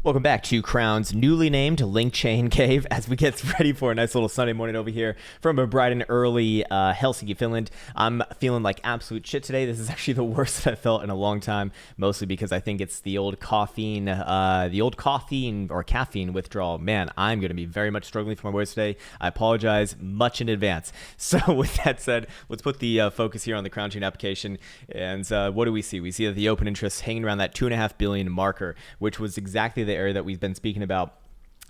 Welcome back to Krown's newly named Link Chain Cave as we get ready for a nice little Sunday morning over here from a bright and early Helsinki, Finland. I'm feeling like absolute shit today. This is actually the worst that I've felt in a long time, mostly because I think it's the old caffeine or caffeine withdrawal. Man, I'm going to be very much struggling for my words today. I apologize much in advance. So with that said, let's put the focus here on the Krown Chain application. And what do we see? We see that the open interest hanging around that 2.5 billion marker, which was exactly the area that we've been speaking about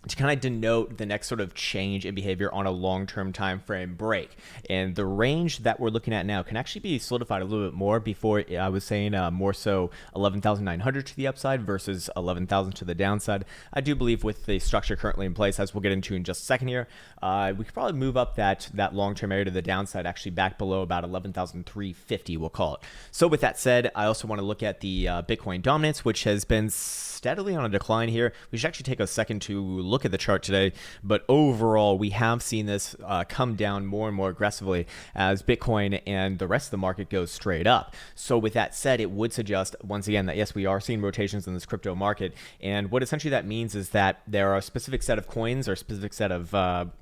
to kind of denote the next sort of change in behavior on a long-term time frame break. And the range that we're looking at now can actually be solidified a little bit more. Before I was saying more so 11,900 to the upside versus 11,000 to the downside. I do believe with the structure currently in place, as we'll get into in just a second here, we could probably move up that long-term area to the downside, actually back below about 11,350, we'll call it. So with that said, I also want to look at the Bitcoin dominance, which has been steadily on a decline here. We should actually take a second to look at the chart today, but overall we have seen this come down more and more aggressively as Bitcoin and the rest of the market goes straight up. So with that said, it would suggest once again that yes, we are seeing rotations in this crypto market, and what essentially that means is that there are a specific set of coins or a specific set of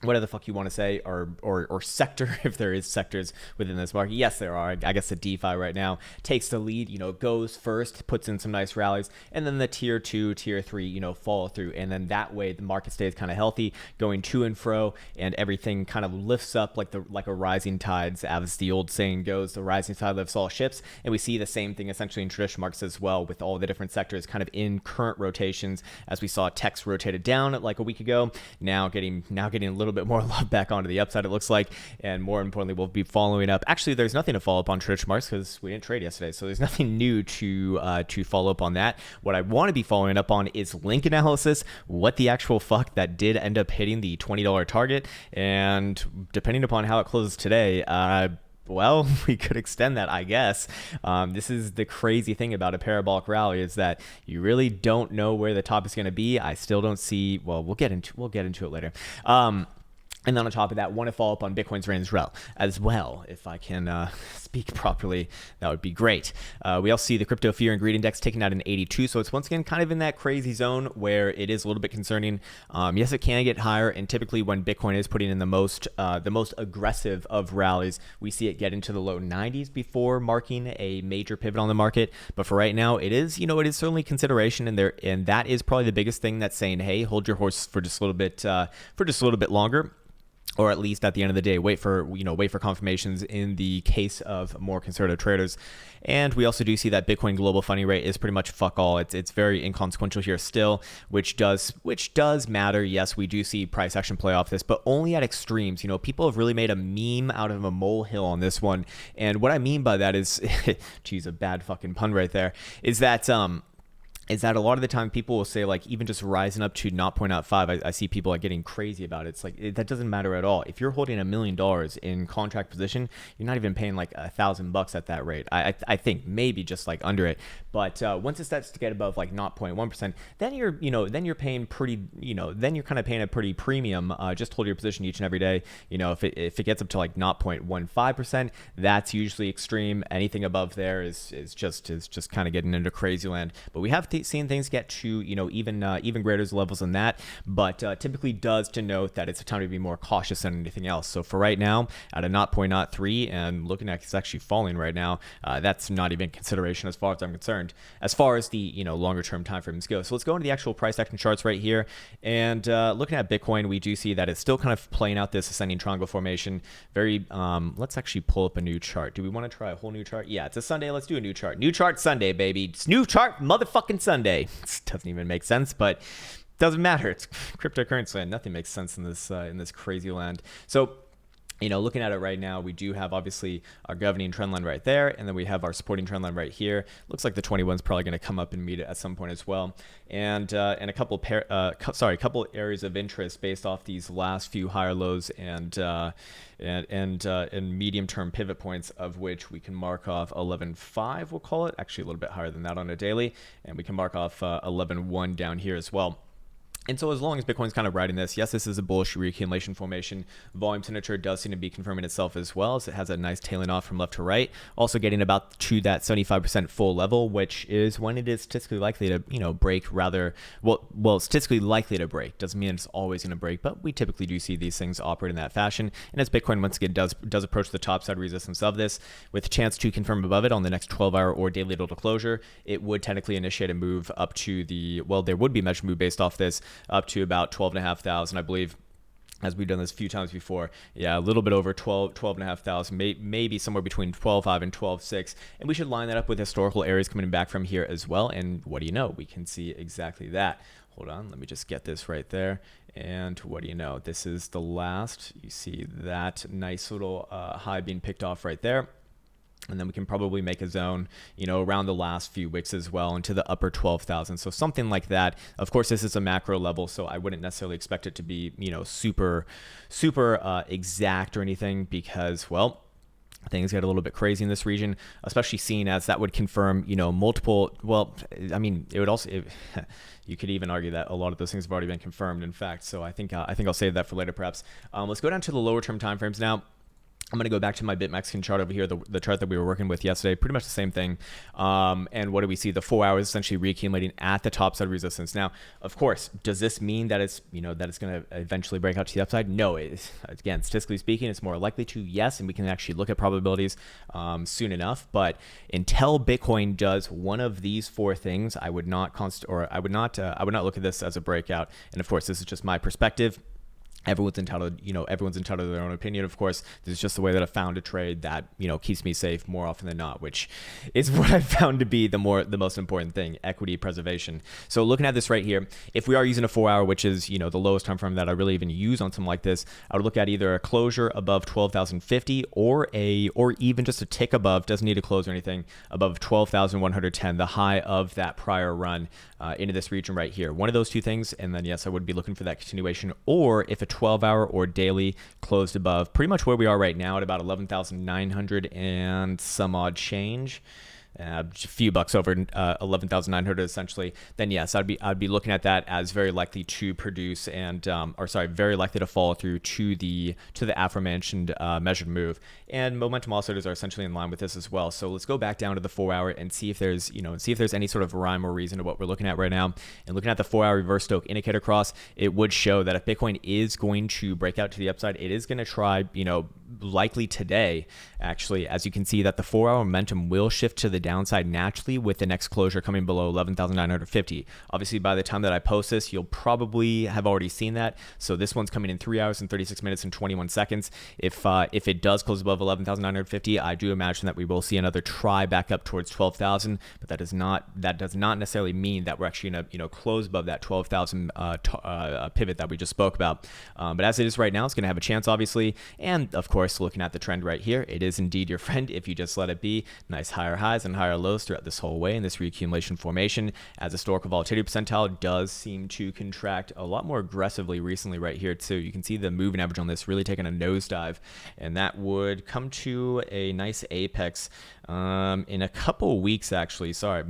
whatever the fuck you want to say, or sector, if there is sectors within this market. Yes, there are. I guess the DeFi right now takes the lead, goes first, puts in some nice rallies, and then the tier 2, tier 3, follow through. And then that way the market stays kind of healthy, going to and fro, and everything kind of lifts up like a rising tides, as the old saying goes, the rising tide lifts all ships. And we see the same thing essentially in traditional markets as well, with all the different sectors kind of in current rotations, as we saw text rotated down like a week ago, now getting a little bit more love back onto the upside, it looks like. And more importantly, we'll be following up. Actually, there's nothing to follow up on traditional markets because we didn't trade yesterday, so there's nothing new to follow up on that. What I want to be following up on is link analysis, what the actual fuck that did end up hitting the $20 target, and depending upon how it closes today, well, we could extend that, I guess. This is the crazy thing about a parabolic rally, is that you really don't know where the top is going to be. I still don't see. Well, we'll get into it later. And then on top of that, want to follow up on Bitcoin's range as well. If I can speak properly, that would be great. We also see the crypto fear and greed index taking out an 82. So it's once again kind of in that crazy zone where it is a little bit concerning. Yes, it can get higher. And typically when Bitcoin is putting in the most aggressive of rallies, we see it get into the low 90s before marking a major pivot on the market. But for right now, it is certainly consideration. And that is probably the biggest thing that's saying, hey, hold your horse for just a little bit longer. Or at least at the end of the day, wait for confirmations in the case of more conservative traders. And we also do see that Bitcoin global funding rate is pretty much fuck all. It's very inconsequential here still, which does matter. Yes, we do see price action play off this, but only at extremes. People have really made a meme out of a molehill on this one. And what I mean by that is, to use a bad fucking pun right there, is that a lot of the time people will say, like, even just rising up to 0.05, I see people like getting crazy about it. It's like, that doesn't matter at all. If you're holding $1 million in contract position, you're not even paying like $1,000 at that rate. I think maybe just like under it. But once it starts to get above like 0.1%, then you're paying pretty, then you're kind of paying a pretty premium. Just hold your position each and every day. If it gets up to like 0.15%, that's usually extreme. Anything above there is just kind of getting into crazy land. But we have seen things get to even greater levels than that, but typically does denote that it's a time to be more cautious than anything else. So for right now, at a 0.03, and looking at it's actually falling right now, that's not even consideration as far as I'm concerned, as far as the longer term time frames go. So let's go into the actual price action charts right here, and looking at Bitcoin, we do see that it's still kind of playing out this ascending triangle formation. Very let's actually pull up a new chart. Do we want to try a whole new chart? Yeah, it's a Sunday. Let's do a new chart Sunday, baby. It's new chart motherfucking Sunday. This doesn't even make sense, but doesn't matter. It's cryptocurrency land. Nothing makes sense in this crazy land. So looking at it right now, we do have obviously our governing trend line right there, and then we have our supporting trend line right here. Looks like the 21 is probably going to come up and meet it at some point as well, and a couple areas of interest based off these last few higher lows and medium-term pivot points, of which we can mark off 11.5. We'll call it actually a little bit higher than that on a daily, and we can mark off 11.1 down here as well. And so as long as Bitcoin's kind of riding this, yes, this is a bullish reaccumulation formation. Volume signature does seem to be confirming itself as well, as it has a nice tailing off from left to right. Also getting about to that 75% full level, which is when it is statistically likely to, break rather, statistically likely to break. Doesn't mean it's always going to break, but we typically do see these things operate in that fashion. And as Bitcoin once again does approach the top side resistance of this, with a chance to confirm above it on the next 12-hour or daily total closure, it would technically initiate a move up to there would be a measured move based off this, up to about 12,500, I believe, as we've done this a few times before. Yeah, a little bit over 12,500, maybe somewhere between 12.5 and 12.6. And we should line that up with historical areas coming back from here as well. And what do you know? We can see exactly that. Hold on, let me just get this right there. And what do you know? This is the last. You see that nice little high being picked off right there. And then we can probably make a zone, around the last few wicks as well into the upper 12,000. So something like that. Of course, this is a macro level, so I wouldn't necessarily expect it to be, super exact or anything because, things get a little bit crazy in this region, especially seeing as that would confirm, multiple. Well, I mean, it would also. You could even argue that a lot of those things have already been confirmed, in fact. So I think I'll save that for later, perhaps. Let's go down to the lower term timeframes now. I'm going to go back to my BitMexican chart over here, the chart that we were working with yesterday, pretty much the same thing. And what do we see? The 4 hours essentially reaccumulating at the top side resistance. Now, of course, does this mean that it's, that it's going to eventually break out to the upside? No, again, statistically speaking, it's more likely to, yes, and we can actually look at probabilities soon enough. But until Bitcoin does one of these four things, I would not look at this as a breakout. And of course, this is just my perspective. Everyone's entitled to their own opinion, of course. This is just the way that I found a trade that, keeps me safe more often than not, which is what I found to be the most important thing, equity preservation. So looking at this right here, if we are using a 4 hour, which is, the lowest time frame that I really even use on something like this, I would look at either a closure above 12,050 or even just a tick above, doesn't need to close or anything, above 12,110, the high of that prior run into this region right here. One of those two things, and then yes, I would be looking for that continuation, or if a 12-hour or daily closed above pretty much where we are right now at about 11,900 and some odd change, a few bucks over 11,900 essentially, then yes, I'd be looking at that as very likely to produce and very likely to follow through to the aforementioned measured move. And momentum oscillators are essentially in line with this as well. So let's go back down to the 4 hour and see if there's any sort of rhyme or reason to what we're looking at right now. And looking at the 4 hour reverse Stochastic indicator cross, it would show that if Bitcoin is going to break out to the upside, it is going to try, likely today, actually, as you can see that the 4 hour momentum will shift to the downside naturally with the next closure coming below 11,950. Obviously, by the time that I post this, you'll probably have already seen that. So this one's coming in 3 hours and 36 minutes and 21 seconds. If it does close above 11,950, I do imagine that we will see another try back up towards 12,000, but that does not necessarily mean that we're actually going to close above that 12,000 pivot that we just spoke about. But as it is right now, it's going to have a chance, obviously, and of course, looking at the trend right here, it is indeed your friend if you just let it be. Nice higher highs and higher lows throughout this whole way in this reaccumulation formation, as historical volatility percentile does seem to contract a lot more aggressively recently right here too. You can see the moving average on this really taking a nosedive, and that would come to a nice apex in a couple weeks, actually. Sorry,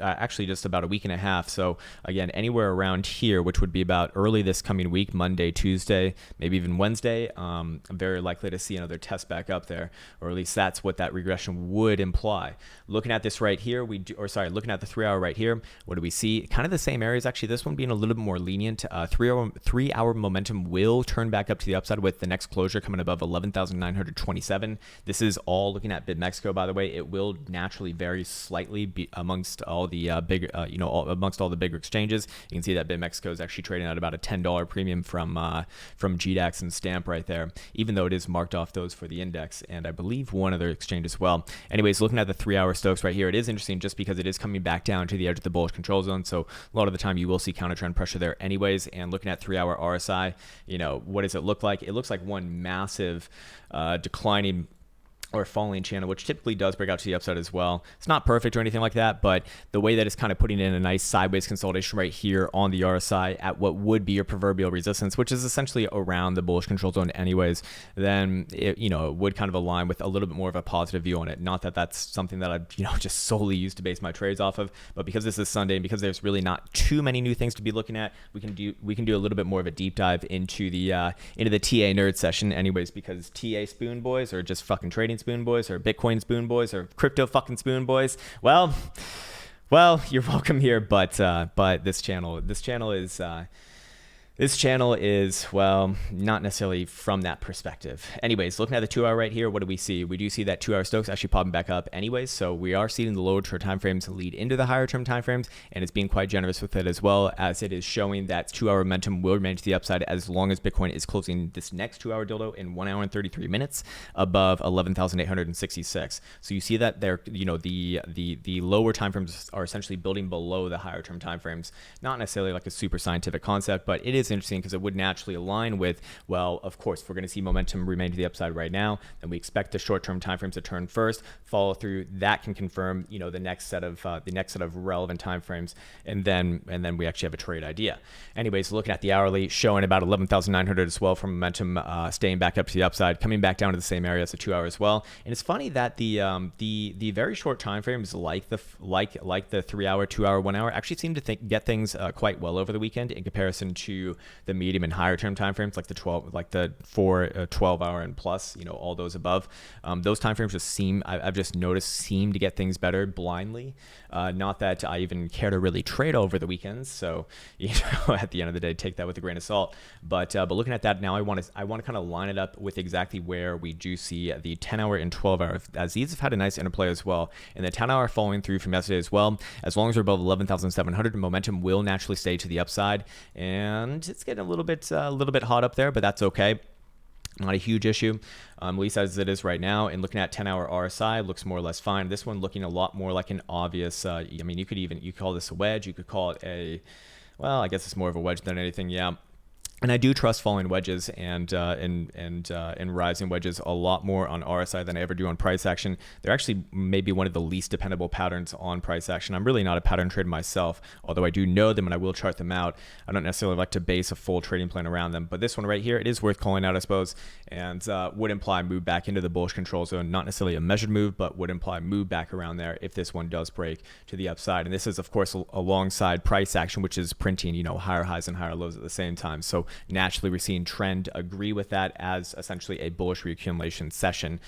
actually just about a week and a half. So again, anywhere around here, which would be about early this coming week, Monday, Tuesday, maybe even Wednesday. I'm very likely to see another test back up there, or at least that's what that regression would imply. Looking at this right here, looking at the 3 hour right here, what do we see? Kind of the same areas, actually. This one being a little bit more lenient. 3 hour momentum will turn back up to the upside with the next closure coming above 11,927. This is all looking at BitMexico, by the way. It will naturally vary slightly amongst all the amongst all the bigger exchanges. You can see that BitMexico is actually trading at about a $10 premium from GDAX and Stamp right there, even though it is marked off those for the index, and I believe one other exchange as well. Anyways, looking at the 3 hour Stokes right here, it is interesting just because it is coming back down to the edge of the bullish control zone. So a lot of the time you will see counter trend pressure there anyways. And looking at 3 hour RSI, what does it look like? It looks like one massive declining or falling channel, which typically does break out to the upside as well. It's not perfect or anything like that, but the way that it's kind of putting in a nice sideways consolidation right here on the RSI at what would be your proverbial resistance, which is essentially around the bullish control zone anyways, then it, it would kind of align with a little bit more of a positive view on it. Not that that's something that I've, just solely used to base my trades off of, but because this is Sunday and because there's really not too many new things to be looking at, we can do a little bit more of a deep dive into the TA nerd session anyways, because TA spoon boys are just fucking trading spoon boys, or Bitcoin spoon boys, or crypto fucking spoon boys. Well, you're welcome here, but this channel is, well, not necessarily from that perspective. Anyways, looking at the 2 hour right here, what do we see? We do see that 2 hour Stokes actually popping back up anyways. So we are seeing the lower term timeframes lead into the higher term timeframes, and it's being quite generous with it as well, as it is showing that 2 hour momentum will remain to the upside as long as Bitcoin is closing this next 2 hour dildo in 1 hour and 33 minutes above 11,866. So you see that there, the lower timeframes are essentially building below the higher term timeframes. Not necessarily like a super scientific concept, but it is interesting because it would naturally align with, well, of course, if we're going to see momentum remain to the upside right now, then we expect the short-term timeframes to turn first, follow through. That can confirm, the next set of relevant timeframes, and then we actually have a trade idea. Anyways, looking at the hourly, showing about 11,900 as well from momentum, staying back up to the upside, coming back down to the same area as the 2 hour as well. And it's funny that the very short timeframes like the 3 hour, 2 hour, 1 hour actually seem to get things quite well over the weekend in comparison to the medium and higher term timeframes, like the 12 hour and plus, all those above. Those timeframes just I've just noticed seem to get things better blindly. Not that I even care to really trade over the weekends. So, at the end of the day, take that with a grain of salt. But looking at that now, I want to kind of line it up with exactly where we do see the 10 hour and 12 hour, as these have had a nice interplay as well. And the 10 hour following through from yesterday as well. As long as we're above 11,700, momentum will naturally stay to the upside. And it's getting a little bit hot up there, but that's okay. Not a huge issue, at least as it is right now. And looking at 10 hour RSI, looks more or less fine. This one looking a lot more like an obvious, you could call this a wedge. You could call it I guess it's more of a wedge than anything. Yeah. And I do trust falling wedges and rising wedges a lot more on RSI than I ever do on price action. They're actually maybe one of the least dependable patterns on price action. I'm really not a pattern trader myself, although I do know them and I will chart them out. I don't necessarily like to base a full trading plan around them, but this one right here, it is worth calling out, I suppose, and would imply a move back into the bullish control zone. Not necessarily a measured move, but would imply a move back around there if this one does break to the upside. And this is, of course, alongside price action, which is printing, higher highs and higher lows at the same time. So naturally, we're seeing trend agree with that as essentially a bullish reaccumulation session.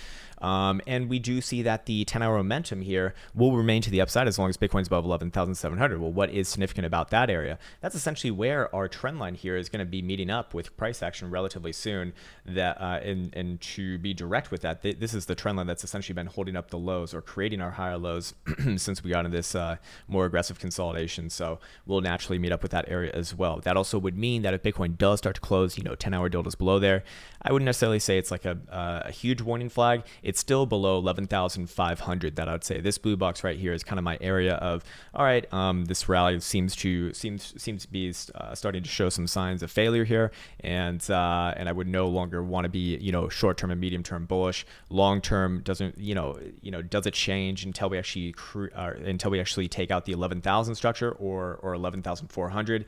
And we do see that the 10 hour momentum here will remain to the upside as long as Bitcoin's above 11,700. Well, what is significant about that area? That's essentially where our trend line here is going to be meeting up with price action relatively soon. That and to be direct with that, this is the trend line that's essentially been holding up the lows or creating our higher lows since we got in this more aggressive consolidation. So we'll naturally meet up with that area as well. That also would mean that if Bitcoin does start to close, 10 hour deltas below there, I wouldn't necessarily say it's like a huge warning flag. It's still below 11,500 that I would say. This blue box right here is kind of my area of, all right, this rally seems to be starting to show some signs of failure here, and I would no longer want to be, short term and medium term bullish. Long term doesn't, does it change until we actually take out the 11,000 structure or 11,400?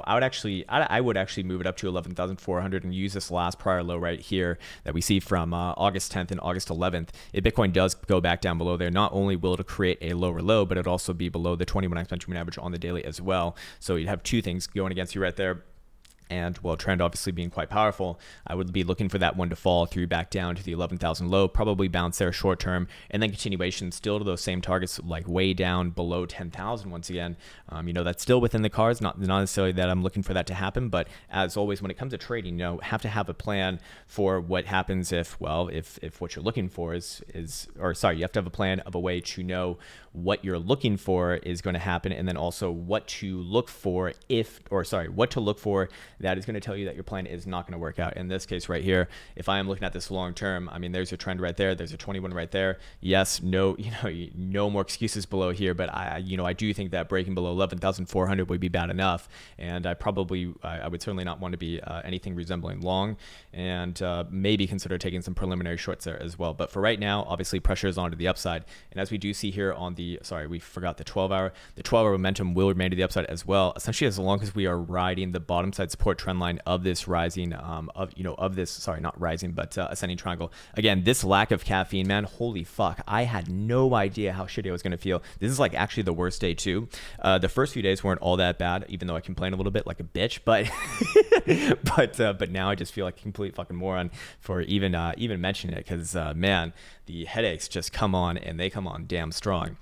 I would actually move it up to 11,400 and use this last prior low right here that we see from August 10th and August 11th. If Bitcoin does go back down below there, not only will it create a lower low, but it'd also be below the 21 exponential moving average on the daily as well. So you'd have two things going against you right there. And well, trend obviously being quite powerful, I would be looking for that one to fall through back down to the 11,000 low, probably bounce there short term, and then continuation still to those same targets, like way down below 10,000 once again. That's still within the cards, not necessarily that I'm looking for that to happen, but as always, when it comes to trading, have to have a plan for what happens if what you're looking for you have to have a plan of a way to know what you're looking for is going to happen, and then also what to look for that is going to tell you that your plan is not going to work out. In this case right here, if I am looking at this long term, I mean, there's a trend right there. There's a 21 right there. Yes, no, no more excuses below here, but I do think that breaking below 11,400 would be bad enough. And I would certainly not want to be anything resembling long, and maybe consider taking some preliminary shorts there as well. But for right now, obviously pressure is on to the upside. And as we do see here on we forgot the 12-hour. The 12-hour momentum will remain to the upside as well, essentially as long as we are riding the bottom side support trend line of this rising, ascending triangle. Again, this lack of caffeine, man, holy fuck. I had no idea how shitty I was going to feel. This is like actually the worst day too. The first few days weren't all that bad, even though I complained a little bit like a bitch, but but now I just feel like a complete fucking moron for even mentioning it, because man, the headaches just come on, and they come on damn strong.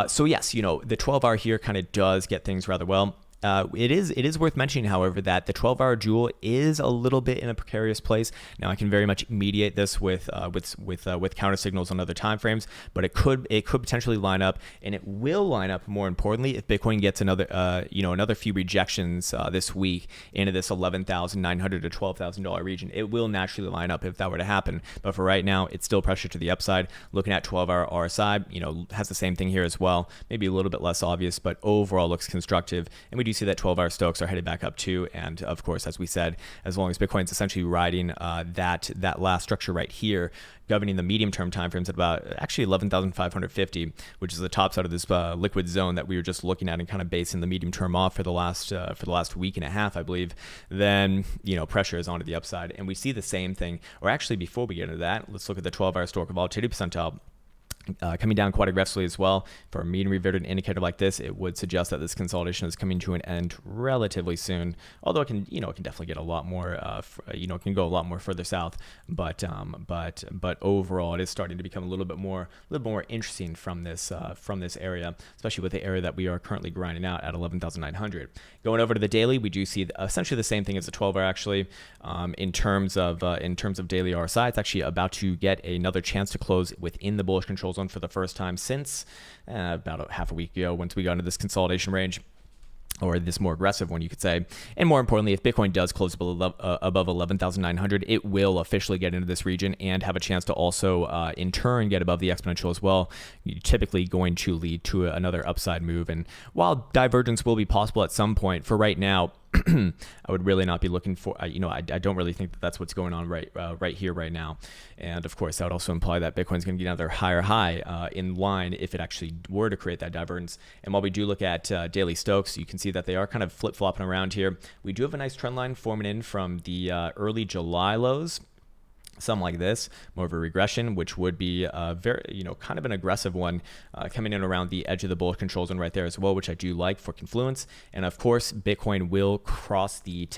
So yes, the 12-hour here kind of does get things rather well. It is worth mentioning, however, that the 12-hour jewel is a little bit in a precarious place. Now, I can very much mediate this with counter signals on other time frames, but it could potentially line up, and it will line up, more importantly, if Bitcoin gets another few rejections this week into this $11,900 to $12,000 region. It will naturally line up if that were to happen. But for right now, it's still pressure to the upside. Looking at 12-hour RSI, has the same thing here as well. Maybe a little bit less obvious, but overall looks constructive. And we do see that 12-hour Stokes are headed back up too. And of course, as we said, as long as Bitcoin's essentially riding that last structure right here, governing the medium-term timeframes at about actually 11,550, which is the top side of this liquid zone that we were just looking at and kind of basing the medium-term off for the last week and a half, I believe, then pressure is onto the upside. And we see the same thing. Or actually, before we get into that, let's look at the 12-hour historical volatility percentile. Coming down quite aggressively as well. For a mean reverted indicator like this, it would suggest that this consolidation is coming to an end relatively soon. Although it can definitely get a lot more, it can go a lot more further south. But overall, it is starting to become a little bit more interesting from this area, especially with the area that we are currently grinding out at 11,900. Going over to the daily, we do see essentially the same thing as the 12-hour actually. In terms of daily RSI, it's actually about to get another chance to close within the bullish control zone for the first time since about half a week ago, once we got into this consolidation range, or this more aggressive one, you could say. And more importantly, if Bitcoin does close above 11,900, it will officially get into this region and have a chance to also, in turn, get above the exponential as well, typically going to lead to another upside move. And while divergence will be possible at some point, for right now, I would really not be looking for, I don't really think that that's what's going on right here, right now. And of course, that would also imply that Bitcoin's going to get another higher high in line if it actually were to create that divergence. And while we do look at daily Stokes, you can see that they are kind of flip-flopping around here. We do have a nice trend line forming in from the early July lows. Something like this, more of a regression, which would be very, kind of an aggressive one, coming in around the edge of the bullish control zone right there as well, which I do like for confluence. And of course, Bitcoin will cross the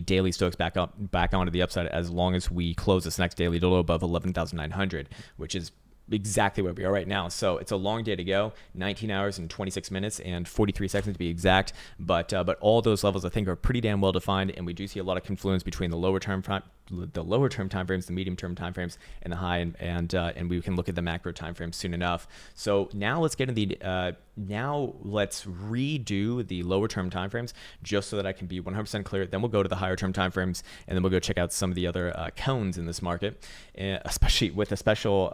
daily Stokes back onto the upside as long as we close this next daily low above 11,900, which is exactly where we are right now. So it's a long day to go, 19 hours and 26 minutes and 43 seconds to be exact. But all those levels I think are pretty damn well defined, and we do see a lot of confluence between the lower term timeframes, the medium term timeframes, and the high, and we can look at the macro timeframes soon enough. So now let's get into now let's redo the lower term timeframes just so that I can be 100% clear. Then we'll go to the higher term timeframes, and then we'll go check out some of the other cones in this market, especially with a special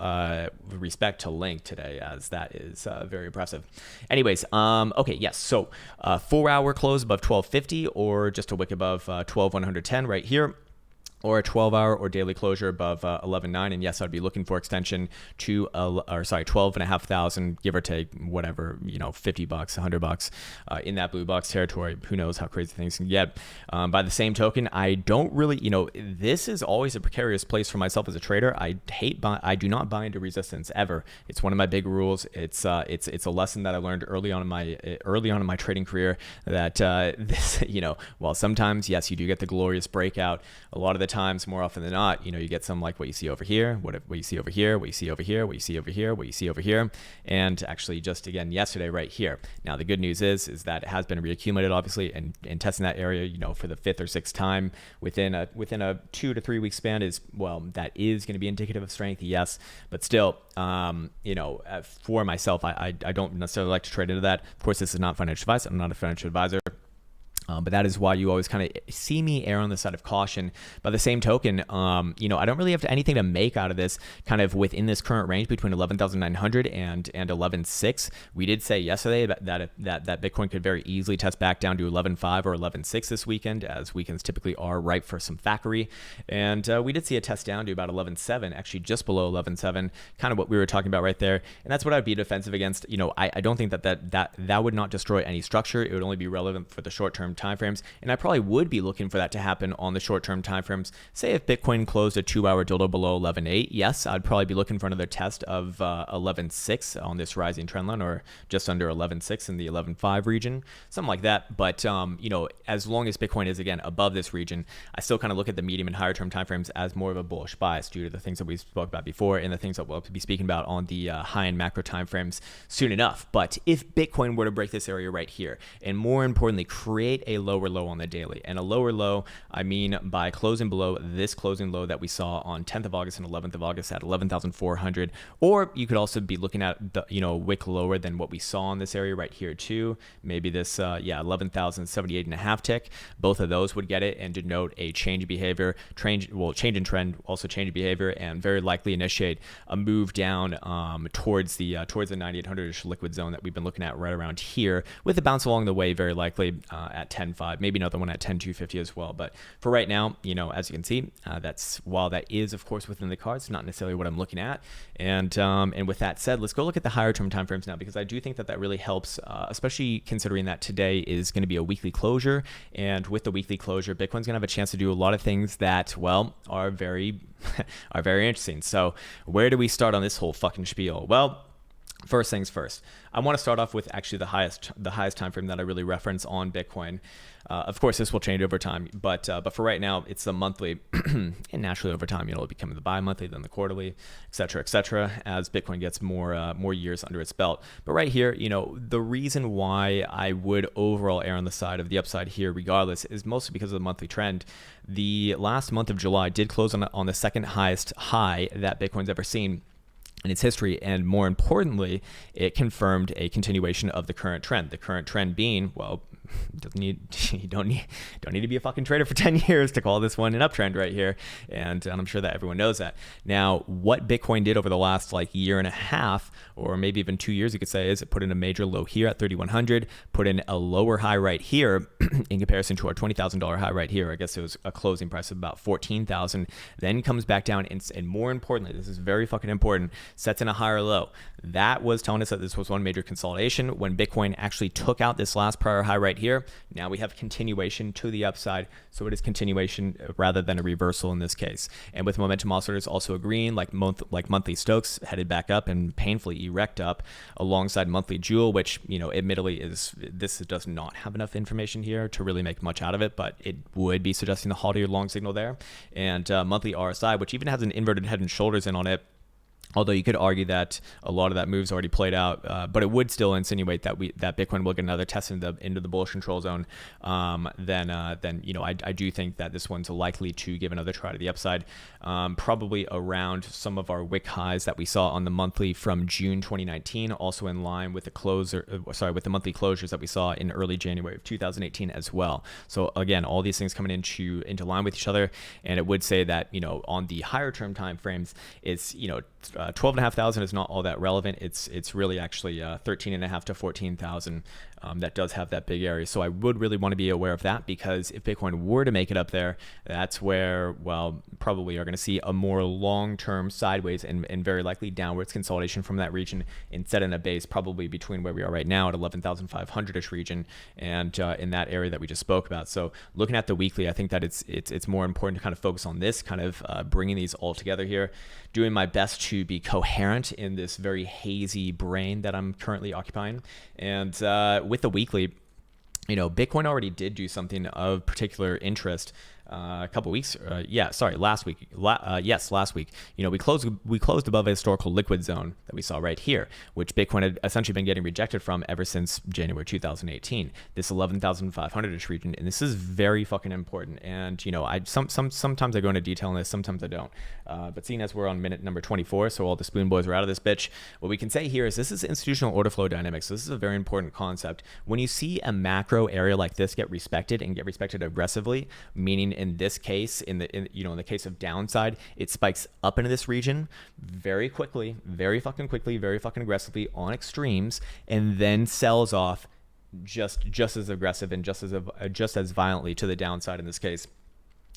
respect to Link today, as that is very impressive. Anyways, okay, yes. So 4-hour close above 1250, or just a wick above 12,110 right here, or a 12-hour or daily closure above 11.9, and yes, I'd be looking for extension to 12,500, give or take, whatever, $50, $100 in that blue box territory. Who knows how crazy things can get. By the same token, I don't really, this is always a precarious place for myself as a trader. I do not buy into resistance ever. It's one of my big rules. It's a lesson that I learned early on in my trading career, that this, while sometimes yes, you do get the glorious breakout, a lot of the times, more often than not, you get some like what you see over here, what you see over here, what you see over here, what you see over here, what you see over here, and actually just again yesterday right here. Now the good news is that it has been reaccumulated, obviously, and testing that area, for the 5th or 6th time within a 2 to 3 week span is, well, that is going to be indicative of strength, yes, but still, for myself, I don't necessarily like to trade into that. Of course, this is not financial advice. I'm not a financial advisor. But that is why you always kind of see me err on the side of caution. By the same token, I don't really have anything to make out of this kind of within this current range between 11,900 and 11.6. We did say yesterday that Bitcoin could very easily test back down to 11.5 or 11.6 this weekend, as weekends typically are ripe for some factory. And we did see a test down to about 11.7, actually just below 11.7, kind of what we were talking about right there. And that's what I'd be defensive against. I don't think that would not destroy any structure. It would only be relevant for the short-term timeframes, and I probably would be looking for that to happen on the short-term timeframes. Say if Bitcoin closed a 2-hour dildo below 11.8, yes, I'd probably be looking for another test of 11.6 on this rising trend line, or just under 11.6 in the 11.5 region, something like that. But as long as Bitcoin is again above this region, I still kind of look at the medium and higher term timeframes as more of a bullish bias due to the things that we spoke about before and the things that we'll be speaking about on the high and macro timeframes soon enough. But if Bitcoin were to break this area right here, and more importantly, create a lower low on the daily. And a lower low, I mean by closing below this closing low that we saw on 10th of August and 11th of August at 11,400. Or you could also be looking at the, wick lower than what we saw in this area right here too. Maybe this, 11,078 and a half tick. Both of those would get it and denote a change in behavior, change in trend, also change in behavior, and very likely initiate a move down towards the 9,800-ish liquid zone that we've been looking at right around here, with a bounce along the way very likely at 10.5, maybe another one at 10.250 as well. But for right now, as you can see, while that is of course within the cards, not necessarily what I'm looking at. And with that said, let's go look at the higher term timeframes now, because I do think that really helps, especially considering that today is going to be a weekly closure. And with the weekly closure, Bitcoin's going to have a chance to do a lot of things that, well, are very are very interesting. So where do we start on this whole fucking spiel? Well, first things first, I want to start off with actually the highest time frame that I really reference on Bitcoin. Of course, this will change over time, but for right now, it's the monthly, and naturally over time, it'll become the bi-monthly, then the quarterly, et cetera, as Bitcoin gets more years under its belt. But right here, the reason why I would overall err on the side of the upside here, regardless, is mostly because of the monthly trend. The last month of July did close on the second highest high that Bitcoin's ever seen in its history, and more importantly, it confirmed a continuation of the current trend. The current trend being, well, you don't need to be a fucking trader for 10 years to call this one an uptrend right here, and I'm sure that everyone knows that. Now, what Bitcoin did over the last year and a half, or maybe even 2 years, you could say, is it put in a major low here at 3,100, put in a lower high right here in comparison to our $20,000 high right here. I guess it was a closing price of about 14,000. Then comes back down, and more importantly, this is very fucking important, sets in a higher low. That was telling us that this was one major consolidation. When Bitcoin actually took out this last prior high right here, now we have continuation to the upside. So it is continuation rather than a reversal in this case. And with momentum oscillators also agreeing, like monthly Stokes headed back up and painfully erect up alongside monthly Joule, which admittedly this does not have enough information here to really make much out of it, but it would be suggesting the holiday long signal there. And monthly RSI, which even has an inverted head and shoulders in on it. Although you could argue that a lot of that move's already played out, but it would still insinuate that Bitcoin will get another test into the bullish control zone. Then I do think that this one's likely to give another try to the upside, probably around some of our wick highs that we saw on the monthly from June 2019, also in line with the monthly closures that we saw in early January of 2018 as well. So again, all these things coming into line with each other, and it would say that on the higher term time frames, it's 12,500 is not all that relevant. It's really actually 13,500 to 14,000 that does have that big area. So I would really want to be aware of that, because if Bitcoin were to make it up there, that's where, well, probably are going to see a more long-term sideways and very likely downwards consolidation from that region, instead in a base probably between where we are right now at 11,500-ish region and in that area that we just spoke about. So looking at the weekly, I think that it's more important to kind of focus on this, kind of bringing these all together here, doing my best to be coherent in this very hazy brain that I'm currently occupying. And with the weekly, Bitcoin already did do something of particular interest a couple weeks. Last week. Last week. We closed above a historical liquid zone that we saw right here, which Bitcoin had essentially been getting rejected from ever since January 2018. This 11,500ish region, and this is very fucking important. And sometimes I go into detail on this, sometimes I don't. But seeing as we're on minute number 24, so all the spoon boys are out of this bitch, what we can say here is this is institutional order flow dynamics. So this is a very important concept. When you see a macro area like this get respected and get respected aggressively, meaning in this case, in the case of downside, it spikes up into this region very quickly, very fucking aggressively on extremes, and then sells off just as aggressive and just as violently to the downside in this case.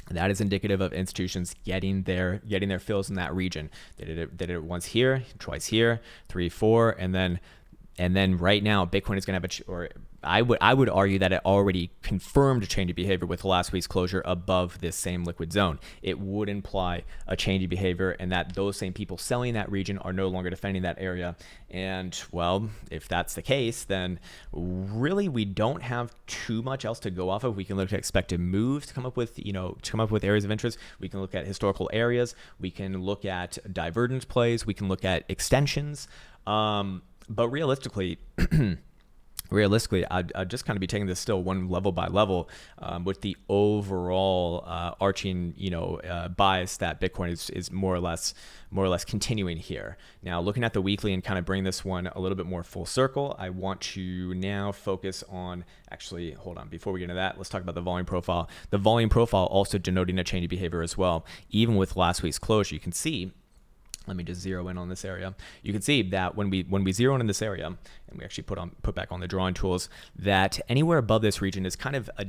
That is indicative of institutions getting their fills in that region. They did it once here, twice here, 3, 4, and then right now Bitcoin is going to have I would argue that it already confirmed a change of behavior with last week's closure above this same liquid zone. It would imply a change of behavior, and that those same people selling that region are no longer defending that area. And well, if that's the case, then really we don't have too much else to go off of. We can look at expected moves to come up with areas of interest. We can look at historical areas. We can look at divergence plays. We can look at extensions. But realistically, I'd just kind of be taking this still one level by level, with the overall arching bias that Bitcoin is more or less continuing here. Now, looking at the weekly and kind of bring this one a little bit more full circle, I want to now focus on, actually, hold on, before we get into that, let's talk about the volume profile. The volume profile also denoting a change of behavior as well. Even with last week's closure, you can see, let me just zero in on this area. You can see that when we zero in this area, and we actually put back on the drawing tools, that anywhere above this region is kind of a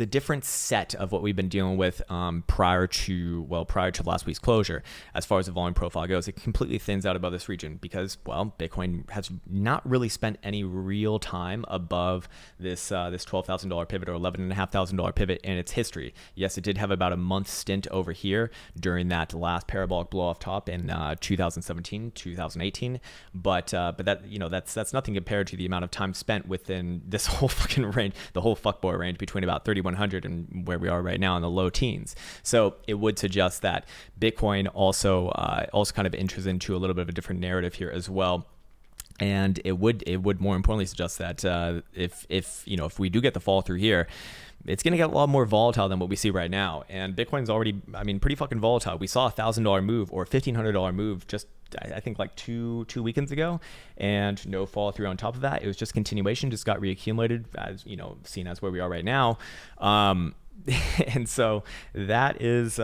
different set of what we've been dealing with prior to last week's closure. As far as the volume profile goes, it completely thins out above this region because, well, Bitcoin has not really spent any real time above this $12,000 pivot or $11,500 pivot in its history. Yes, it did have about a month stint over here during that last parabolic blow off top in 2017, 2018, but that's nothing compared to the amount of time spent within this whole fucking range, the whole fuckboy range between about 3,100 and where we are right now in the low teens. So it would suggest that Bitcoin also kind of enters into a little bit of a different narrative here as well. And it would more importantly suggest that if we do get the fall through here, it's going to get a lot more volatile than what we see right now. And Bitcoin's already, pretty fucking volatile. We saw a $1,000 move or $1,500 move just, I think, like two weekends ago, and no follow through on top of that. It was just continuation, just got reaccumulated, as seen as where we are right now. And so that is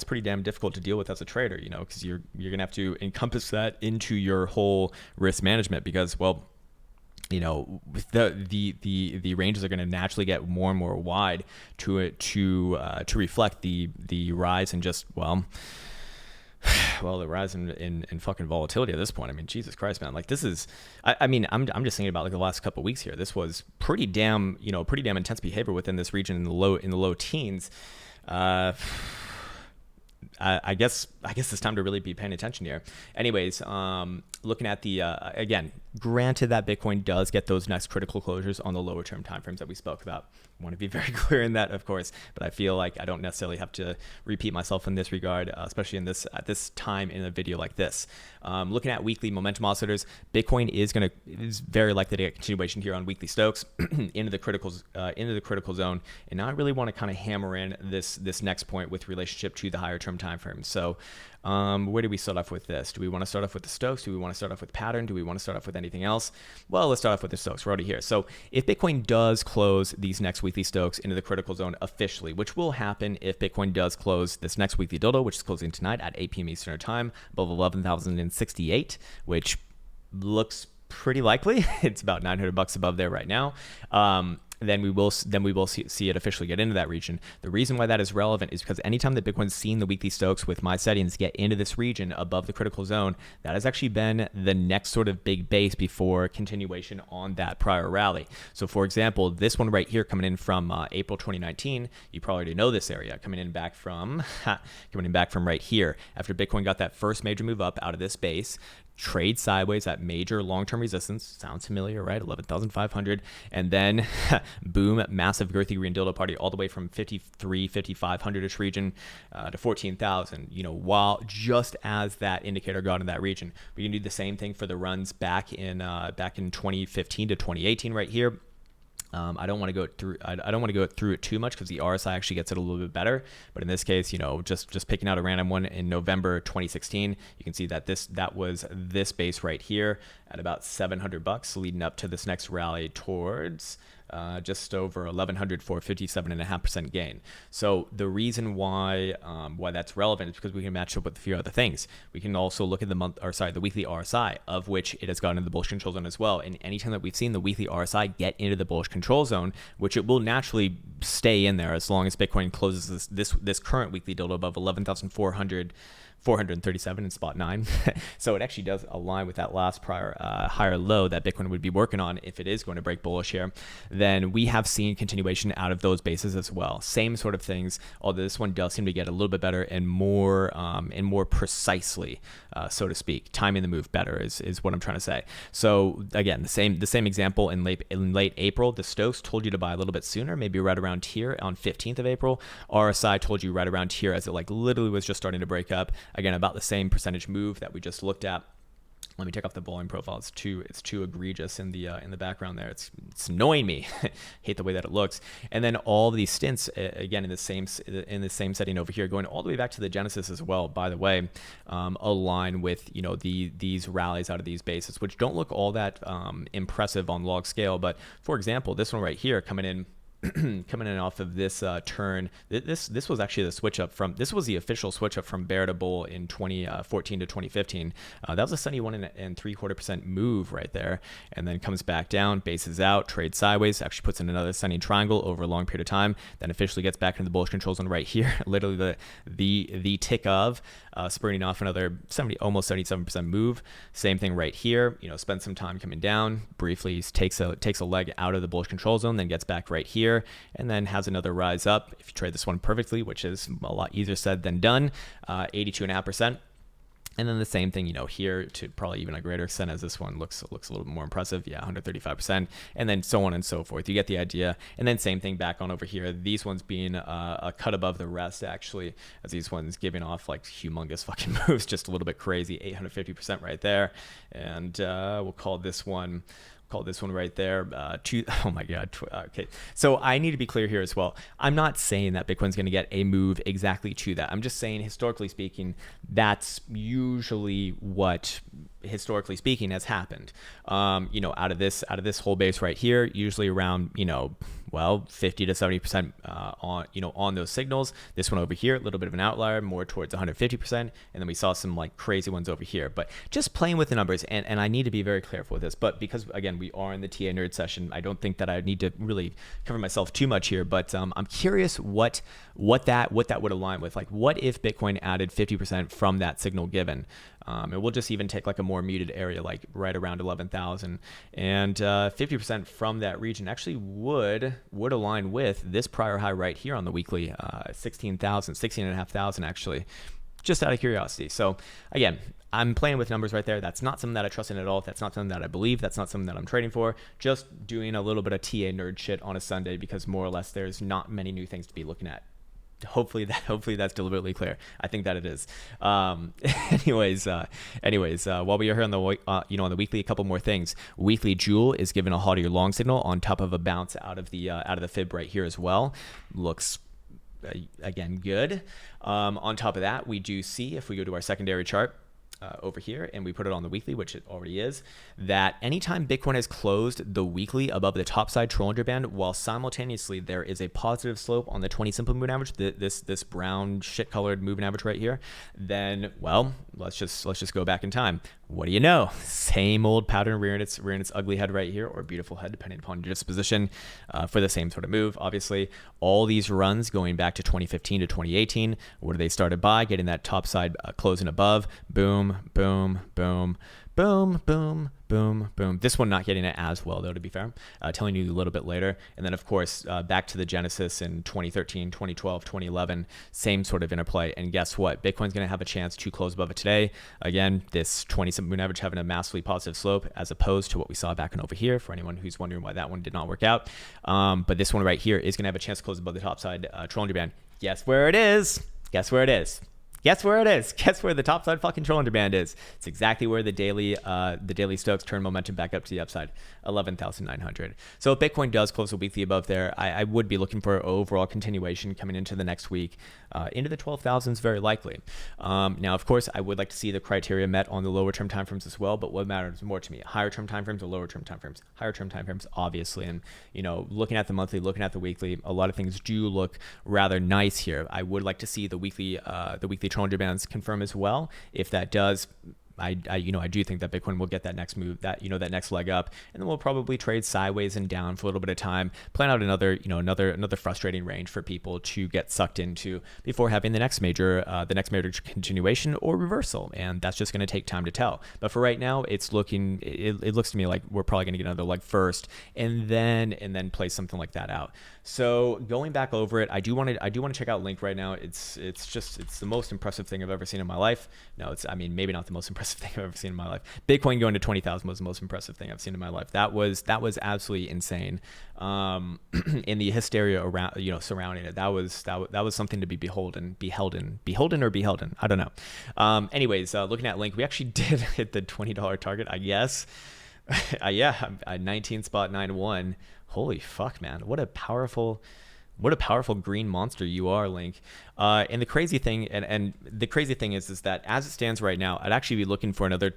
pretty damn difficult to deal with as a trader, because you're gonna have to encompass that into your whole risk management, because, well, with the ranges are going to naturally get more and more wide to reflect the rise in just the rise in fucking volatility at this point. Jesus Christ, man. Like, this is, I'm just thinking about like the last couple of weeks here. This was pretty damn intense behavior within this region in the low teens. I guess it's time to really be paying attention here. Anyways, looking at the, again, granted that Bitcoin does get those next critical closures on the lower term timeframes that we spoke about. I want to be very clear in that, of course, but I feel like I don't necessarily have to repeat myself in this regard, especially at this time in a video like this. Looking at weekly momentum oscillators, Bitcoin is very likely to get continuation here on weekly Stokes into the critical zone, and now I really want to kind of hammer in this next point with relationship to the higher term timeframes. So where do we start off with this? Do we want to start off with the Stokes? Do we want to start off with pattern? Do we want to start off with anything else? Well, let's start off with the Stokes. We're already here. So if Bitcoin does close these next weekly Stokes into the critical zone officially, which will happen if Bitcoin does close this next weekly dildo, which is closing tonight at 8 p.m. Eastern Time, above 11,068, which looks pretty likely. It's about $900 above there right now. Then we will see it officially get into that region. The reason why that is relevant is because anytime that Bitcoin's seen the weekly Stokes with my settings get into this region above the critical zone, that has actually been the next sort of big base before continuation on that prior rally. So for example, this one right here coming in from April 2019, you probably already know this area, coming back from right here after Bitcoin got that first major move up out of this base, trade sideways at major long-term resistance. Sounds familiar, right? 11,500. And then boom, massive girthy green dildo party all the way from 53, 5,500-ish region to 14,000. You know, while just as that indicator got in that region, we can do the same thing for the runs back in 2015 to 2018 right here. I don't want to go through. I don't want to go through it too much because the RSI actually gets it a little bit better. But in this case, you know, just picking out a random one in November 2016, you can see that that was this base right here at about $700, leading up to this next rally towards just over 1,100 for 57.5% gain. So the reason why that's relevant is because we can match up with a few other things. We can also look at the weekly RSI, of which it has gotten into the bullish control zone as well. And anytime that we've seen the weekly RSI get into the bullish control zone, which it will naturally stay in there as long as Bitcoin closes this current weekly dildo above 437 in spot 9. So it actually does align with that last prior higher low that Bitcoin would be working on if it is going to break bullish here. Then we have seen continuation out of those bases as well. Same sort of things, although this one does seem to get a little bit better and more precisely, so to speak, timing the move better is what I'm trying to say. So again, the same example in late April, the Stokes told you to buy a little bit sooner, maybe right around here on 15th of April. RSI told you right around here as it like literally was just starting to break up. Again, about the same percentage move that we just looked at. Let me take off the volume profile. It's too egregious in the background there. It's annoying me. Hate the way that it looks. And then all these stints again in the same setting over here, going all the way back to the Genesis as well. By the way, align with these rallies out of these bases, which don't look all that impressive on log scale. But for example, this one right here coming in off of this turn. This was actually the switch up from, this was the official switch up from bear to bull in 2014 to 2015. That was a 71.75% move right there, and then comes back down, bases out, trades sideways, actually puts in another ascending triangle over a long period of time, then officially gets back into the bullish control zone right here. Literally the tick of spurting off another almost 77% move. Same thing right here. Spends some time coming down, briefly takes a leg out of the bullish control zone, then gets back right here, and then has another rise up. If you trade this one perfectly, which is a lot easier said than done, 82.5%. And then the same thing, here to probably even a greater extent as this one looks a little bit more impressive. Yeah, 135%, and then so on and so forth. You get the idea. And then same thing back on over here. These ones being a cut above the rest, actually, as these ones giving off like humongous fucking moves, just a little bit crazy, 850% right there. And we'll call this one right there. Oh my God. Okay. So I need to be clear here as well. I'm not saying that Bitcoin's going to get a move exactly to that. I'm just saying, historically speaking, that's usually what historically speaking has happened. Out of this whole base right here, usually around, 50 to 70% on those signals. This one over here, a little bit of an outlier, more towards 150%. And then we saw some like crazy ones over here, but just playing with the numbers. And I need to be very careful with this, but because again, we are in the TA nerd session, I don't think that I need to really cover myself too much here, but I'm curious what that would align with. Like, what if Bitcoin added 50% from that signal given? And we'll just even take like a more muted area, like right around 11,000, and 50% from that region actually would align with this prior high right here on the weekly, 16,500 actually, just out of curiosity. So again, I'm playing with numbers right there. That's not something that I trust in at all. That's not something that I believe. That's not something that I'm trading for. Just doing a little bit of TA nerd shit on a Sunday because more or less there's not many new things to be looking at. Hopefully that's deliberately clear. I think that it is. Anyways, while we are here on the on the weekly, a couple more things. Weekly Jewel is given a hot or long signal on top of a bounce out of the fib right here as well. Looks again good. On top of that, we do see, if we go to our secondary chart over here and we put it on the weekly, which it already is, that anytime Bitcoin has closed the weekly above the top side Trollinger band, while simultaneously there is a positive slope on the 20 simple moving average, this brown shit colored moving average right here, then let's just go back in time. What do you know? Same old pattern rearing its ugly head right here, or beautiful head depending upon your disposition, for the same sort of move. Obviously, all these runs going back to 2015 to 2018, what do they started by? Getting that top side closing above, boom, boom, boom, Boom, boom, boom, boom. This one not getting it as well, though, to be fair. Telling you a little bit later. And then, of course, back to the Genesis in 2013, 2012, 2011. Same sort of interplay. And guess what? Bitcoin's going to have a chance to close above it today. Again, this 20-7 moving average having a massively positive slope as opposed to what we saw back and over here, for anyone who's wondering why that one did not work out. But this one right here is going to have a chance to close above the top side Trollinger Band. Guess where it is? Guess where it is? Guess where it is? Guess where the top side fucking Trollinger Band is? It's exactly where the daily Stokes turn momentum back up to the upside, 11,900. So if Bitcoin does close a weekly above there, I would be looking for overall continuation coming into the next week, into the 12,000s very likely. Now, of course, I would like to see the criteria met on the lower term timeframes as well, but what matters more to me, higher term timeframes or lower term timeframes? Higher term timeframes, obviously. And, you know, looking at the monthly, looking at the weekly, a lot of things do look rather nice here. I would like to see the weekly Trollinger Bands confirm as well. If that does, I do think that Bitcoin will get that next move, that next leg up, and then we'll probably trade sideways and down for a little bit of time, plan out another frustrating range for people to get sucked into before having the next major continuation or reversal, and that's just going to take time to tell. But for right now, it looks to me like we're probably going to get another leg first, and then play something like that out. So going back over it, I do want to check out Link right now. It's the most impressive thing I've ever seen in my life. No, maybe not the most impressive thing I've ever seen in my life. Bitcoin going to 20,000 was the most impressive thing I've seen in my life. That was absolutely insane. In the hysteria around, surrounding it, that was something to be beholden. I don't know. Anyways, looking at Link, we actually did hit the $20 target, I guess. Yeah, 19.91. Holy fuck, man! What a powerful green monster you are, Link. And the crazy thing, is that as it stands right now, I'd actually be looking for another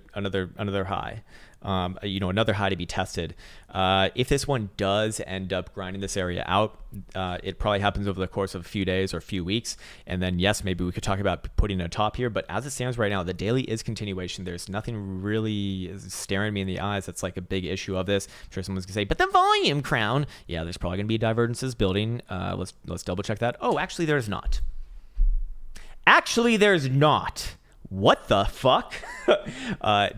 high, another high to be tested. If this one does end up grinding this area out, it probably happens over the course of a few days or a few weeks, and then yes, maybe we could talk about putting a top here. But as it stands right now, the daily is continuation. There's nothing really staring me in the eyes that's like a big issue of this. I'm sure someone's gonna say, but the volume, Krown. Yeah, there's probably gonna be divergences building. Let's double check that. Oh, actually, there's not. What the fuck?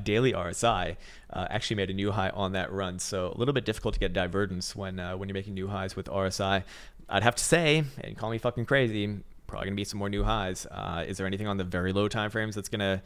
Daily RSI actually made a new high on that run, so a little bit difficult to get divergence when you're making new highs with RSI. I'd have to say, and call me fucking crazy, probably gonna be some more new highs. Is there anything on the very low time frames that's gonna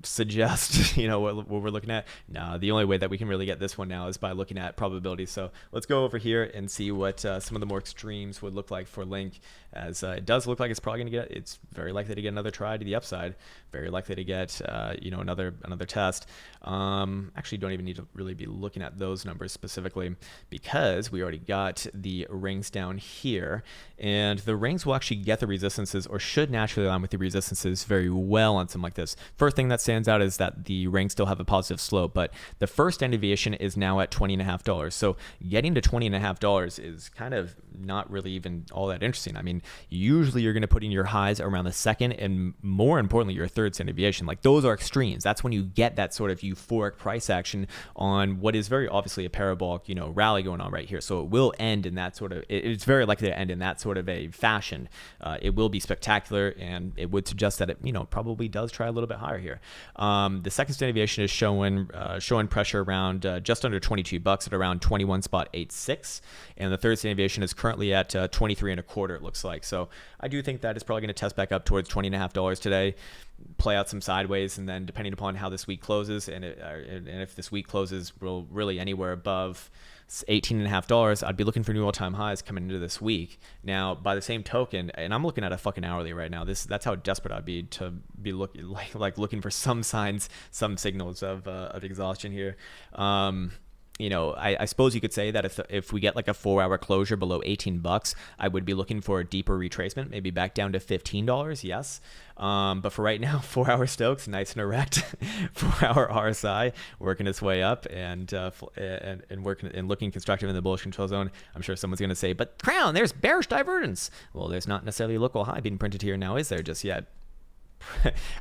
suggest what we're looking at? No, the only way that we can really get this one now is by looking at probability. So let's go over here and see what some of the more extremes would look like for Link, as it does look like it's probably going to get, it's very likely to get another try to the upside, very likely to get another test. Actually don't even need to really be looking at those numbers specifically, because we already got the rings down here, and the rings will actually get the resistances, or should naturally align with the resistances very well on something like this. First thing that stands out is that the rings still have a positive slope, but the first standard deviation is now at $20.50. So getting to $20.50 is kind of not really even all that interesting. I mean, usually you're going to put in your highs around the second, and more importantly, your third standard deviation. Like, those are extremes. That's when you get that sort of euphoric price action on what is very obviously a parabolic, rally going on right here. So it will end in that sort of, it's very likely to end in that sort of a fashion. It will be spectacular, and it would suggest that it, probably does try a little bit higher here. The second standard deviation is showing pressure around just under $22 at around 21.86, and the third standard deviation is currently at 23.25. It looks like. So I do think that is probably going to test back up towards $20.50 today, play out some sideways, and then depending upon how this week closes, and if this week closes really anywhere above $18.50, I'd be looking for new all-time highs coming into this week. Now, by the same token, and I'm looking at a fucking hourly right now, that's how desperate I'd be to be looking for some signs, some signals of exhaustion here. I suppose you could say that if we get like a 4-hour closure below $18, I would be looking for a deeper retracement, maybe back down to $15. Yes. But for right now, 4-hour Stokes, nice and erect. 4-hour RSI working its way up and working and looking constructive in the bullish control zone. I'm sure someone's going to say, but Krown, there's bearish divergence. Well, there's not necessarily a local high being printed here now, is there, just yet?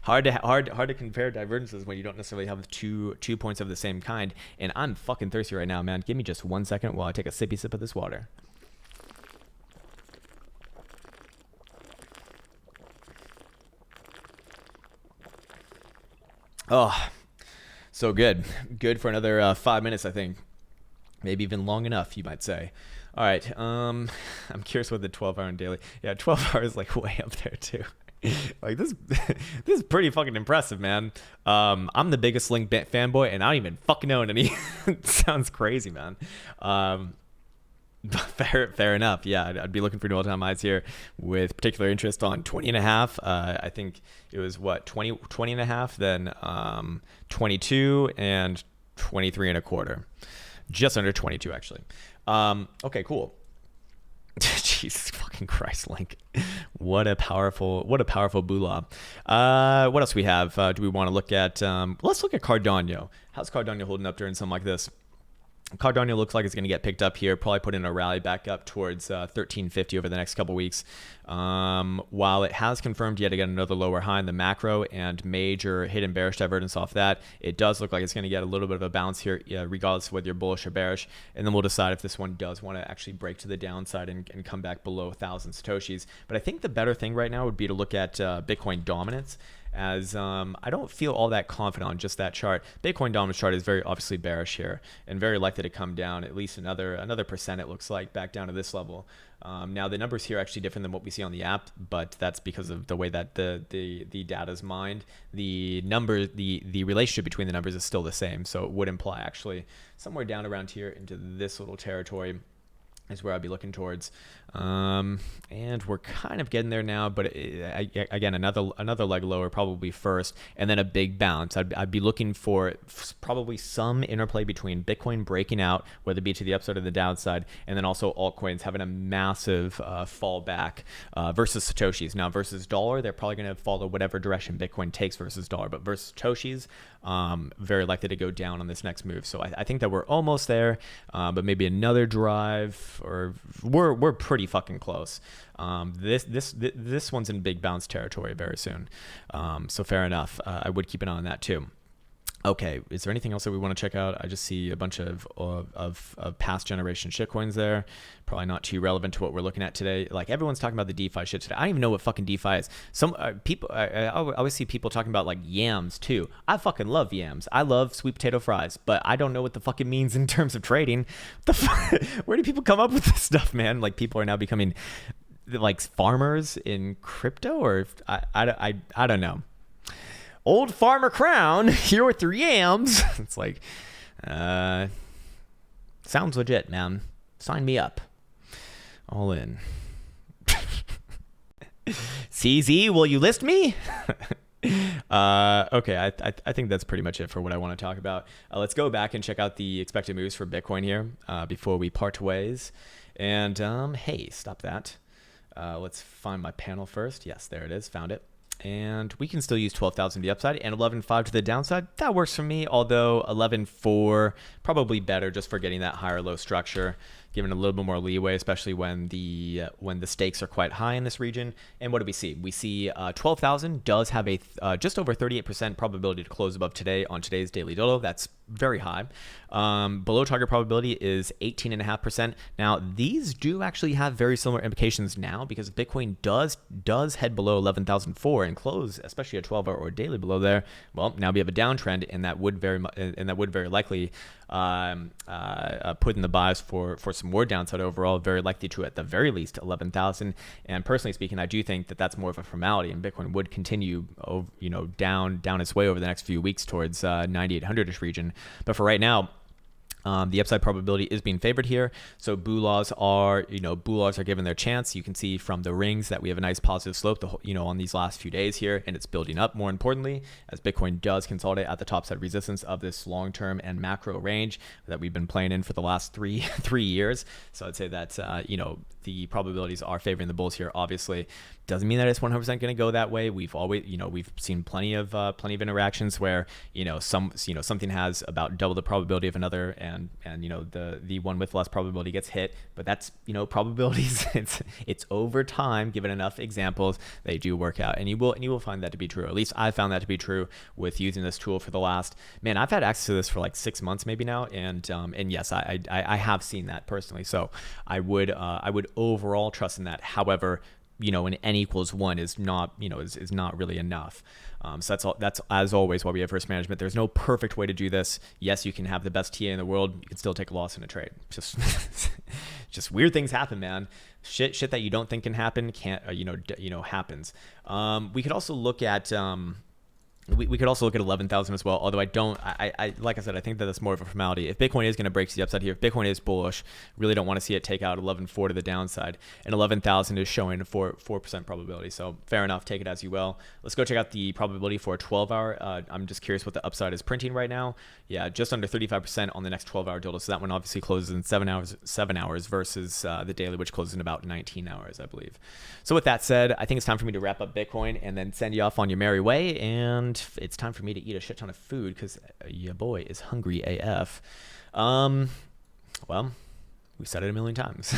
hard to compare divergences when you don't necessarily have two points of the same kind. And I'm fucking thirsty right now, man. Give me just 1 second while I take a sippy sip of this water. Oh, So good for another 5 minutes, I think. Maybe even long enough, you might say. All right. I'm curious what the 12-hour and daily. Yeah, 12 hours like way up there too. Like this is pretty fucking impressive, man. I'm the biggest Link fanboy, and I don't even fucking own any. It sounds crazy, man. Fair enough. Yeah, I'd be looking for new all-time highs here with particular interest on 20 and a half. I think it was what 20 and a half, then 22 and 23 and a quarter. Just under 22 actually. Okay, cool. Jesus fucking Christ, Link. What a powerful boolah. What else we have? Do we want to look at let's look at Cardano. How's Cardano holding up during something like this? Cardano looks like it's going to get picked up here, probably put in a rally back up towards 1350 over the next couple weeks. While it has confirmed yet again another lower high in the macro and major hidden bearish divergence off that, it does look like it's going to get a little bit of a bounce here, regardless of whether you're bullish or bearish. And then we'll decide if this one does want to actually break to the downside and come back below 1,000 Satoshis. But I think the better thing right now would be to look at Bitcoin dominance, as I don't feel all that confident on just that chart. Bitcoin dominance chart is very obviously bearish here and very likely to come down at least another percent, it looks like, back down to this level. Now the numbers here are actually different than what we see on the app, but that's because of the way that the data is mined. The relationship between the numbers is still the same, so it would imply actually somewhere down around here into this little territory is where I'd be looking towards. And we're kind of getting there now, but again, another leg lower probably first, and then a big bounce. I'd be looking for probably some interplay between Bitcoin breaking out, whether it be to the upside or the downside, and then also altcoins having a massive fall back versus Satoshis. Now versus dollar, they're probably going to follow whatever direction Bitcoin takes versus dollar, but versus Satoshis, very likely to go down on this next move. So I think that we're almost there, but maybe another drive, or we're pretty fucking close. This one's in big bounce territory very soon. So fair enough. I would keep an eye on that too. Okay, is there anything else that we want to check out? I just see a bunch of past generation shitcoins there. Probably not too relevant to what we're looking at today. Like everyone's talking about the DeFi shit today. I don't even know what fucking DeFi is. Some people, I always see people talking about like yams too. I fucking love yams. I love sweet potato fries, but I don't know what the fuck it means in terms of trading. Where do people come up with this stuff, man? Like people are now becoming like farmers in crypto, or I don't know. Old Farmer Krown here with your yams. It's like, sounds legit, man. Sign me up. All in. CZ, will you list me? Okay, I think that's pretty much it for what I want to talk about. Let's go back and check out the expected moves for Bitcoin here before we part ways. And hey, stop that. Let's find my panel first. Yes, there it is. Found it. And we can still use 12,000 to the upside and 11.5 to the downside. That works for me, although 11.4 probably better just for getting that higher low structure, giving a little bit more leeway, especially when the stakes are quite high in this region. And what do we see? We see 12,000 does have a just over 38% probability to close above today on today's daily dodo. That's very high. Below target probability is 18.5%. Now these do actually have very similar implications now, because Bitcoin does head below 11,004 and close, especially a 12-hour or daily below there. Well, now we have a downtrend, and that would very likely put in the bias for some more downside overall, very likely to at the very least 11,000. And personally speaking, I do think that that's more of a formality, and Bitcoin would continue down its way over the next few weeks towards 9,800-ish region. But for right now, the upside probability is being favored here. So boolahs are given their chance. You can see from the rings that we have a nice positive slope, on these last few days here, and it's building up more importantly as Bitcoin does consolidate at the top side resistance of this long-term and macro range that we've been playing in for the last three years. So I'd say that, the probabilities are favoring the bulls here. Obviously, doesn't mean that it's 100% going to go that way. We've always, we've seen plenty of interactions where, something has about double the probability of another, and the one with less probability gets hit. But that's, probabilities. It's over time, given enough examples, they do work out, and you will find that to be true. At least I found that to be true with using this tool for the last, I've had access to this for like 6 months maybe now, and yes, I have seen that personally. So I would overall trust in that. However, an n equals 1 is not, is not really enough. So that's as always why we have risk management. There's no perfect way to do this. Yes, you can have the best TA in the world. You can still take a loss in a trade. Just weird things happen, man. Shit that you don't think can happen can't, happens. We could also look at, we could also look at 11,000 as well, although I like I said, I think that that's more of a formality. If Bitcoin is going to break to the upside here, if Bitcoin is bullish, really don't want to see it take out 11.4 to the downside, and 11,000 is showing a 4% probability. So fair enough, take it as you will. Let's go check out the probability for a 12-hour. I'm just curious what the upside is printing right now. Yeah, just under 35% on the next 12-hour dildo. So that one obviously closes in 7 hours versus the daily, which closes in about 19 hours, I believe. So with that said, I think it's time for me to wrap up Bitcoin and then send you off on your merry way. And it's time for me to eat a shit ton of food because your boy is hungry AF. Well, we said it a million times.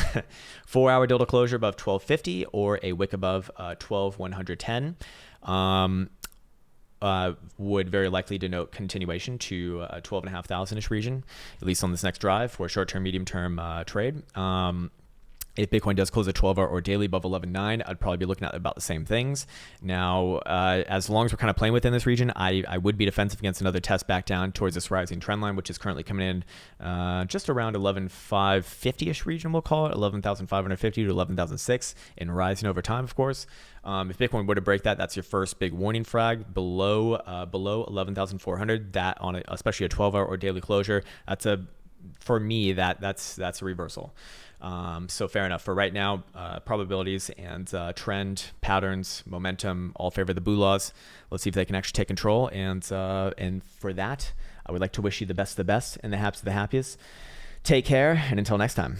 4-hour dildo closure above 1250 or a wick above 12,110 would very likely denote continuation to 12,500-ish region, at least on this next drive for a short-term, medium-term trade. If Bitcoin does close at 12-hour or daily above 11.9, I'd probably be looking at about the same things. Now, as long as we're kind of playing within this region, I would be defensive against another test back down towards this rising trend line, which is currently coming in just around 11,550-ish region, we'll call it, 11,550 to 11,006, and rising over time, of course. If Bitcoin were to break that, that's your first big warning flag below 11,400. That on especially a 12-hour or daily closure, for me that's a reversal. So fair enough. For right now, probabilities and trend patterns, momentum all favor the Boolaws. Let's see if they can actually take control. And for that, I would like to wish you the best of the best and the haps of the happiest. Take care, and until next time.